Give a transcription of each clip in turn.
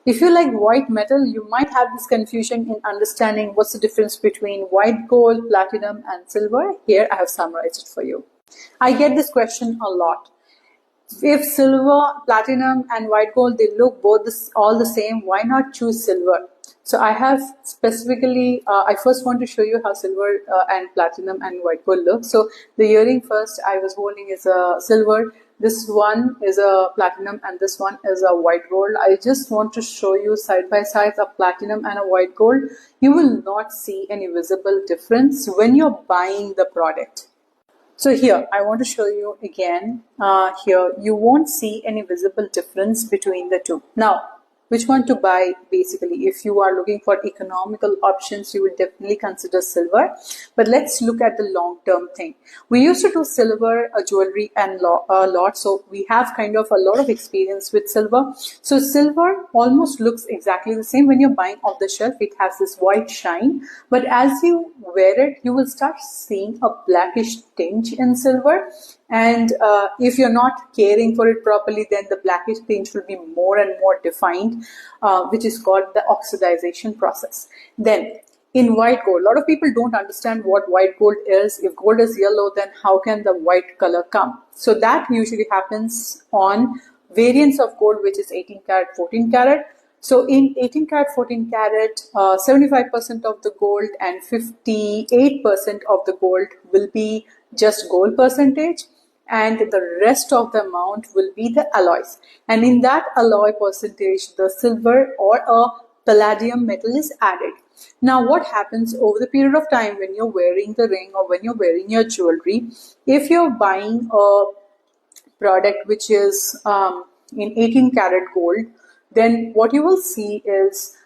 If you like white metal, you might have this confusion in understanding what's the difference between white gold, platinum, and silver. Here I have summarized it for you. I get this question a lot. If silver, platinum, and white gold, they look both all the same, why not choose silver? So I have specifically, I first want to show you how silver and platinum and white gold look. So the earring first I was holding is a silver. This one is a platinum and this one is a white gold. I just want to show you side by side a platinum and a white gold. You will not see any visible difference when you're buying the product. So here, I want to show you again, here, you won't see any visible difference between the two. Now, which one to buy? Basically, if you are looking for economical options, you will definitely consider silver. But let's look at the long-term thing. We used to do silver jewelry and a lot, so we have kind of a lot of experience with silver. So silver almost looks exactly the same. When you're buying off the shelf, it has this white shine. But as you wear it, you will start seeing a blackish tinge in silver. And if you're not caring for it properly, then the blackish tinge will be more and more defined, which is called the oxidization process. Then in white gold, a lot of people don't understand what white gold is. If gold is yellow, then how can the white color come? So that usually happens on variants of gold, which is 18 karat, 14 karat. So in 18 karat, 14 karat, 75% of the gold and 58% of the gold will be just gold percentage, and the rest of the amount will be the alloys. And in that alloy percentage, the silver or a palladium metal is added. Now what happens over the period of time when you're wearing the ring or when you're wearing your jewelry, if you're buying a product which is in 18 karat gold, then what you will see is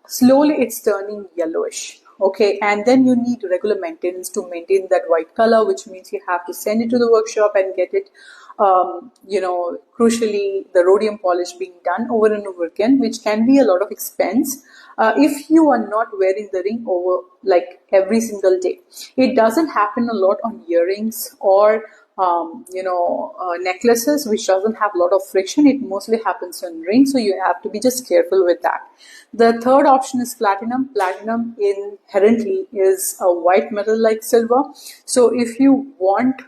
slowly it's turning yellowish. Okay, and then you need regular maintenance to maintain that white color, which means you have to send it to the workshop and get it, crucially, the rhodium polish being done over and over again, which can be a lot of expense if you are not wearing the ring over like every single day. It doesn't happen a lot on earrings or necklaces, which doesn't have a lot of friction. It mostly happens on rings, so you have to be just careful with that. The third option is platinum. Platinum inherently is a white metal like silver. So if you want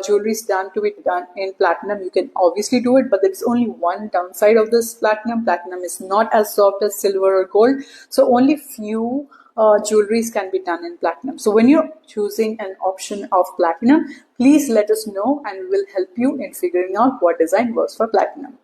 jewelry to be done in platinum, you can obviously do it, but there's only one downside of this platinum. Platinum is not as soft as silver or gold, so only few jewelries can be done in platinum. So when you're choosing an option of platinum, please let us know and we'll help you in figuring out what design works for platinum.